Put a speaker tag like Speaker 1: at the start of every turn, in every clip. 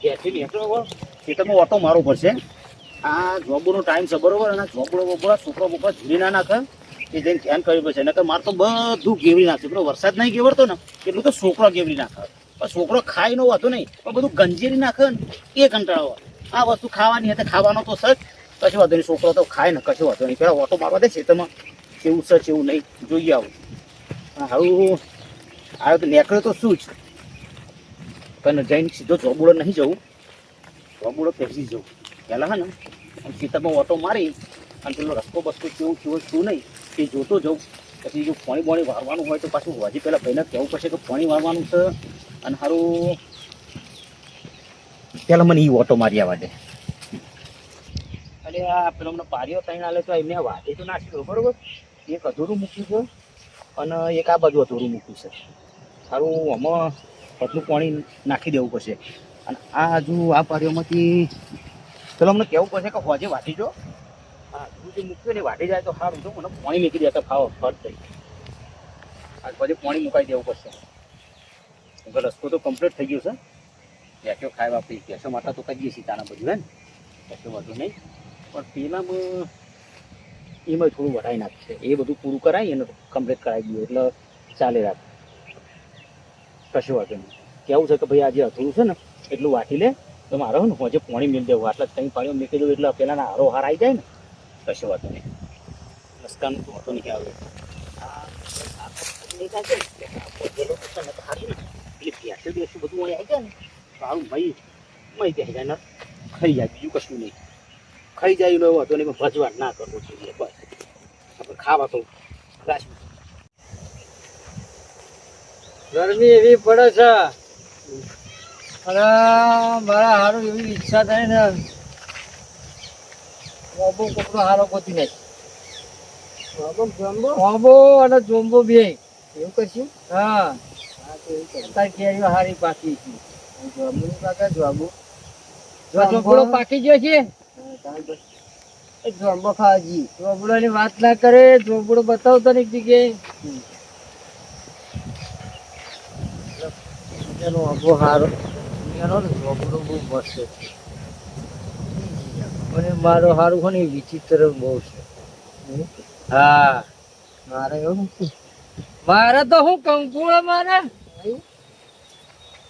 Speaker 1: ઘેરથી નીકળો ખેતરમાં ઓટો મારવો પડશે. આ જોબનો ટાઈમ છે બરોબર, અને જોબડો બોબડા છોકરો બોકરા ઝીલી ના નાખે એ જઈને ધ્યાન કરવી પડશે. નકર મારે તો બધું ગેવરી નાખશે. પેલો વરસાદ નહીં ગેવરતો ને એટલું તો છોકરો ગેવરી નાખે. પણ છોકરો ખાઈ નો વાતો નહીં, પણ બધું ગંજીરી નાખે ને એ કંટાળો. આ વસ્તુ ખાવાની હતી, ખાવાનો તો સચ કશું વાંધો નહીં. છોકરો તો ખાય ને કશું વાંધો નહીં. પેલા ઓટો મારવા દે ખેતરમાં કેવું છે કેવું નહીં જોઈએ આવું. આવું આવ્યો તો નીકળ્યો તો શું જ, પણ જઈને સીધો જોબુડો નહીં જવું, જોબુડો પહેરી જવું પહેલાં. હા ને ખેતરમાં ઓટો મારી અને પેલો રસ્તો બસ્તો કેવું કેવું શું નહીં એ જોતો જવું. પછી જો પાણી બોણી વારવાનું હોય તો પાછું હજી પહેલાં ભાઈને કહેવું પડશે કે પાણી વારવાનું છે. અને સારું પહેલાં મને એ ઓટો મારી આવવા દે. અને આ પેલો મને પારીઓ ત્રણ આલે તો એમને વાટે તો નાખી દો બરોબર. એક અધૂરું મૂક્યું છે અને એક આ બાજુ અધૂરું મૂક્યું છે. સારું આમાં બધું પાણી નાખી દેવું પડશે. અને આ હજુ આ પારીઓમાંથી પેલો અમને કહેવું પડશે કે હોજે વાટી જો. હા તું જે મૂક્યું ને વાટી જાય તો સારું જો મને પાણી મૂકી દે તો ફાવ ફટ થઈ. આ પછી પાણી મુકાઈ દેવું પડશે. રસ્તો તો કમ્પ્લીટ થઈ ગયો છે. ભેંસો ખાઈ વાપરી ભેંસો માટે તો કહીએ છીએ તાના બધું હે ને કશું વધુ નહીં. પણ પેલામાં એમાં થોડું વધારી નાખશે. એ બધું પૂરું કરાવી અને કમ્પ્લીટ કરાવી દઈએ એટલે ચાલે રાખ કશું વાંધો નહીં. કેવું છે કે ભાઈ આજે અધૂરું છે ને એટલું વાટી લે તો મારો ને હોજે પાણી મેળ દેવું. આટલા કંઈ પાણીઓ મૂકી દઉં એટલે પેલાના હારો હાર આવી જાય ને કશું વાંધો નહીં. રસ્તાનું તો વાંધો નહીં આવે. એટલે ભેંસો બધું આવી જાય ને સારું ભાઈ મય જાય જાય ને ખાઈ જાય. બીજું કશું નહીં. ખાઈ જાય એનો એવો હતો નહીં, ભજવાટ ના કરવો જોઈએ બસ. આપણે ખાવા તો
Speaker 2: ગરમી એવી પડે છે અને મારા હારું એવી ઈચ્છા થાય ને ઓબો કોકડો હારો ગોતી નાખ. ઓબો અને જોંબો બે એવું કરશું. હા તારી કેરીઓ હારી પાકી છે. જોંબો પાકી ગયો છે. જોંબો ખાજી જોંબડો ની વાત ના કરે. જોંબડો બતાવતો ને એક જગ્યાએ એનો અબો હારો એનો જોબડો બહુ મસ્ત છે. મને મારો હારું હોય ને વિચિત્ર બહુ છે. હા મારે એવું નથી. મારે તો હું કંકુળ મારે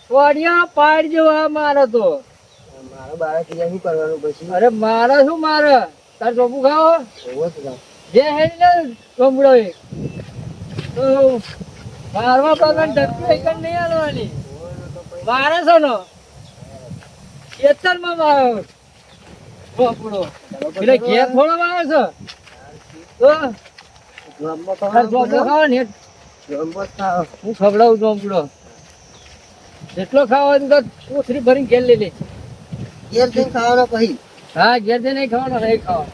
Speaker 2: સોડિયા પાડ જેવા મારે તો. મારે બાર શું કરવાનું પછી? અરે મારે શું મારે તાર ચોપુ ખાવો જે હે ને ચોપડો એ તો મારવા પગન ધક્કો એક નહીં આલવાની. મારે છે ને ખેતરમાં મારો ચોપડો એટલે ઘેર થોડો મારે છે તો ચોપડો ખાવો ને હું ખવડાવું ચોપડો. જેટલો ખાવો તો કોથરી ભરીને ઘેર લઈ લે. ઘેર જઈને ખાવાનો પછી? હા ઘેર જઈને નહીં ખાવાનો, નહીં ખાવાનો.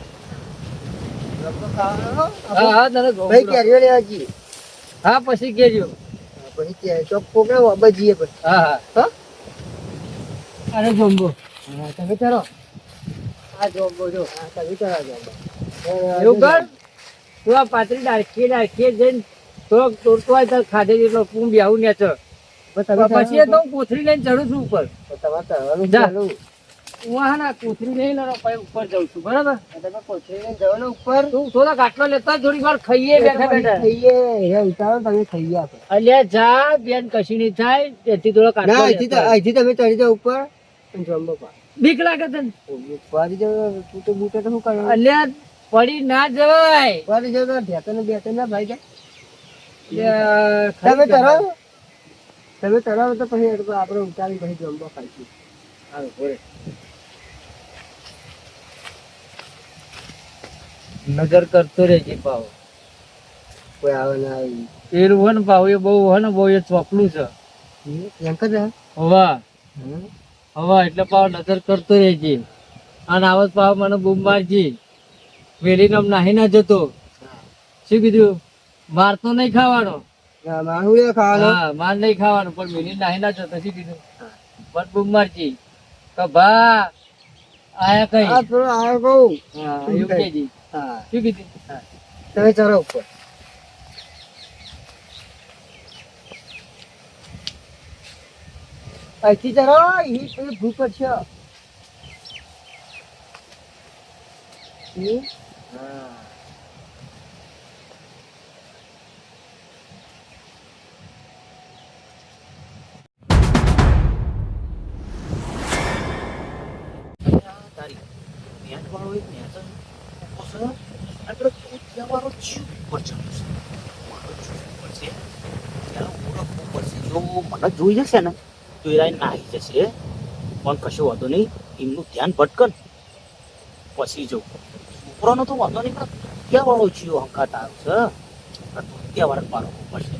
Speaker 2: હા હા તને ભાઈ કેરીઓ લેવા જઈએ. હા પછી કેરીઓ પછી ચોક પોકડા વાબા જઈએ પછી. હા હા અરે જોંબો તમે ચાલો. હા જોંબો જો તમે ચાલો જોંબો. એવું કર તું આ પાતળી ડાળખી જઈને થોડોક તોડતો હોય તો ખાધે જેટલો હું બેહું ને છો. પછી તો હું કોથરી લઈને ચડું છું ઉપર. કોથરી લઈને ઉપર જઉં છું બરાબર. તમે કોથરી લઈને જાવ ને ઉપર તું થોડા ગાટલો લેતા થોડી વાર ખાઈએ બેઠા બેઠા ખાઈએ. ઉતારો તમે ખાઈ આપો. અલ્યા જા બેન કશી નહીં થાય તેથી થોડો કાટલો અહીંથી તમે ચડી જાવ ઉપર. બીક લાગે તને પડી જાવ તું તો બૂટે તો શું કરે? અલ્યા પડી ના જવાય. પડી જાવ તો ભેતો ને બેતો ના ભાઈ જાય. તમે તરાવો તો પછી આપણે ઉતારી પછી જમવા ખાઈશું. હા બોલે નજર કરતો રહેજે ભાવ કોઈ આવે ના આવે. પેલું હોય ને ભાવ એ બહુ હોય ને બહુ એ ચોપલું છે. હવા હવા એટલે પાવ નજર કરતો રહેજે. અને આવત પાવ મને બૂમ મારજી વેલી નામ નાહી ના જતો. શું કીધું? માર તો નહીં ખાવાનો. હા માર નહીં ખાવાનું પણ વેલી નાહી ના જતો. શું કીધું? મને બૂમ મારજી કે ભા આયા કઈ આયા કહું. હા એવું કેજી. હા શું કીધું? તમે ચરો ઉપર. અહીંથી જરો ઈ પેલી ભૂ પડશે
Speaker 1: તારી નેટ વાળો એક નેટ ઉભો છે અને પેલો ચોથિયા વાળો જીવ ઉપર ચડ્યો છે મારો જીવ ઉપર છે ત્યાં ઓળખવું પડશે જો મને જોઈ જશે ને તો એ રાઈ નાહી જશે પણ કશો વાંધો નહીં એમનું ધ્યાન ભટકન પછી જવું છોકરાનો તો વાંધો નહીં પણ ક્યાં વાળો જીવ હંકાત આવ્યો છે ત્યાં વાળા પાડવું પડશે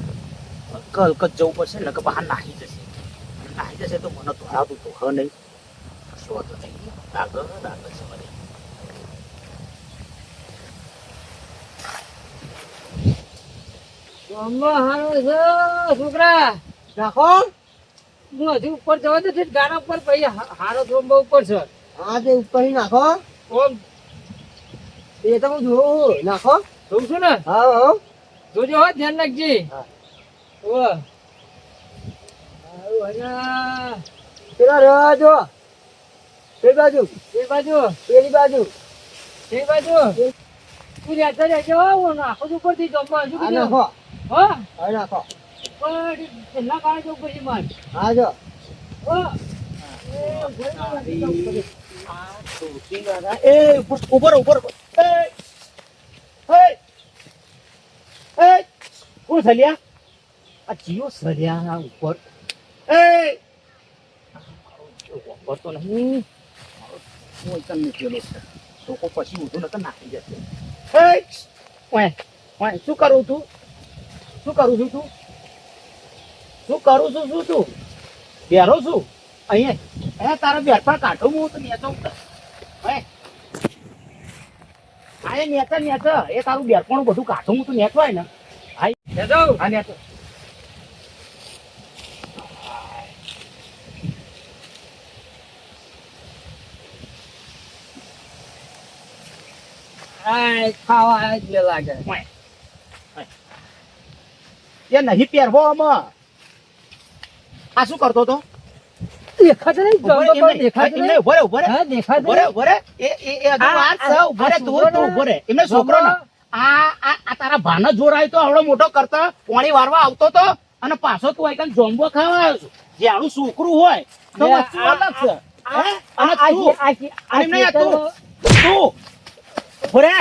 Speaker 1: હલક હલક જ જવું પડશે ને કે બહાર નાહી જશે નાહી જશે તો મને તો આવતું તો હ નહીં કશો વાંધો નહીં આગળ છે મને
Speaker 2: ગામમાં હારો છે છોકરા રાખો હું હજુ ઉપર જવા દે છે ગાના ઉપર પછી હારો થોડો ઉપર છે હા તે ઉપર નાખો ઓમ એ તો હું જોઉં નાખો જોઉં છું ને હા હા જોજો હો ધ્યાન રાખજે હા ઓ આવું હજા પેલા રહેવા જો પેલી બાજુ પેલી બાજુ પેલી બાજુ પેલી બાજુ તું રહેતો રહેજો હું નાખો છું ઉપરથી જમવા હજુ નાખો હા હા નાખો ઉપર છેલ્લા કાળે જવું પછી માર હા જો
Speaker 1: ઉપર કોણ સલિયા આ જીઓ સલિયા ઉપર ઉપર તો નહીં લોકો પછી ઊંધું નકર નાખી જશે શું કરું છું શું કરું છું તું શું કરું છું શું તું બેરો છું અહીંયા તારા બેર પર કાઢો હું તો નેચો હા નેચ એ તારું બેરપણું બધું કાઢું હું તો નેચવાય ને હા નેચો
Speaker 2: ખાવા જ લાગે
Speaker 1: એ નહીં પહેરવો આમાં આ શું કરતો તો
Speaker 2: દેખાતો નહીં દેખાતો નહીં
Speaker 1: એમને છોકરો આ તારા ભાનો જોર આવ્યો તો આવડો મોટો કરતા પાણી વારવા આવતો તો અને પાછો તું આઈ જોંબો ખાવા આવ્યો છું જે આનું છોકરું હોય તો વસ્તુ અલગ છે અને તું તું ભરે